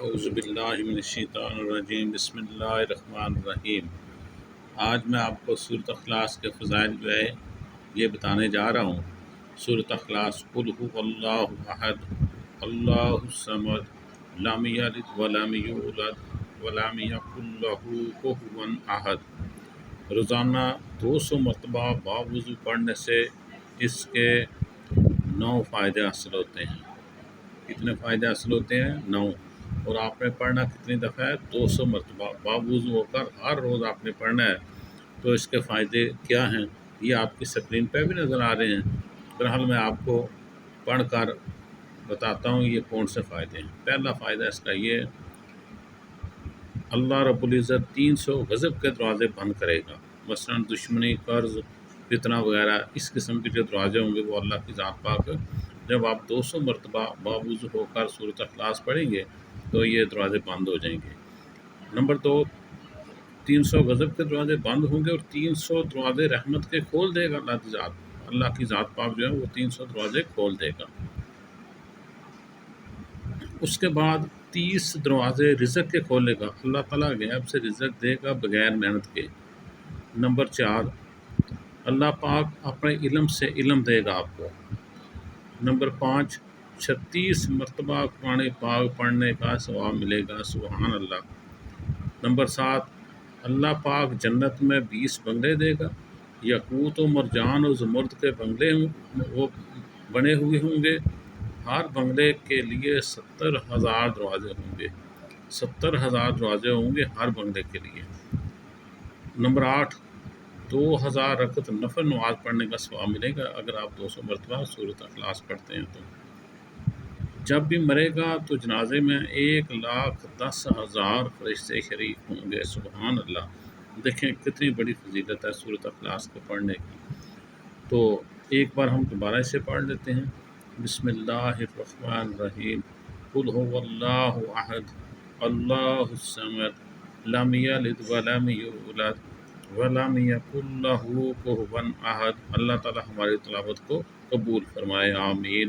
اعوذ باللہ من الشیطان الرجیم، بسم اللہ الرحمن الرحیم۔ آج میں آپ کو سورۃ اخلاص کے فضائل جو ہے یہ بتانے جا رہا ہوں۔ سورۃ اخلاص، قل هو اللہ احد اللہ الصمد لم یلد ولم یولد ولم یکن لہ کفوا احد۔ روزانہ 200 مرتبہ باوضو پڑھنے سے اس کے 9 فائدے حاصل ہوتے ہیں۔ کتنے فائدے حاصل ہوتے ہیں؟ 9۔ اور آپ نے پڑھنا کتنی دفعہ ہے؟ 200 مرتبہ باوضو ہو کر ہر روز آپ نے پڑھنا ہے۔ تو اس کے فائدے کیا ہیں یہ آپ کی اسکرین پہ بھی نظر آ رہے ہیں۔ بہرحال میں آپ کو پڑھ کر بتاتا ہوں یہ کون سے فائدے ہیں۔ پہلا فائدہ اس کا یہ، اللہ رب العزت 300 غضب کے دروازے بند کرے گا۔ مثلا دشمنی، قرض، فتنہ وغیرہ اس قسم کے جو دروازے ہوں گے وہ اللہ کی ذات پاک جب آپ 200 مرتبہ باوضو ہو کر سورۃ اخلاص پڑھیں گے تو یہ دروازے بند ہو جائیں گے۔ نمبر 2، 300 غضب کے دروازے بند ہوں گے اور 300 دروازے رحمت کے کھول دے گا اللہ کی ذات پاک جو ہے وہ 300 دروازے کھول دے گا۔ اس کے بعد 30 دروازے رزق کے کھولے گا، اللہ تعالیٰ غیب سے رزق دے گا بغیر محنت کے۔ نمبر 4، اللہ پاک اپنے علم سے علم دے گا آپ کو۔ نمبر 5، 36 مرتبہ قرآن پاک پڑھنے کا ثواب ملے گا، سبحان اللہ۔ نمبر 7، اللہ پاک جنت میں 20 بنگلے دے گا، یاقوت و مرجان و زمرد کے بنگلے وہ بنے ہوئے ہوں گے۔ ہر بنگلے کے لیے 70,000 دروازے ہوں گے، 70,000 دروازے ہوں گے ہر بنگلے کے لیے۔ نمبر 8، 2000 رکعت نفل نماز پڑھنے کا ثواب ملے گا اگر آپ 200 مرتبہ سورۃ اخلاص پڑھتے ہیں تو۔ جب بھی مرے گا تو جنازے میں 1,10,000 فرشتے شریک ہوں گے، سبحان اللہ۔ دیکھیں کتنی بڑی فضیلت ہے سورۃ اخلاص کو پڑھنے کی۔ تو ایک بار ہم دوبارہ اسے پڑھ لیتے ہیں۔ بسم اللہ الرحمن الرحیم، قل هو اللہ احد اللہ الصمد لم یلد ولم یولد ولم یکن لہ کفوا احد۔ اللہ تعالی ہماری تلاوت کو قبول فرمائے، آمین۔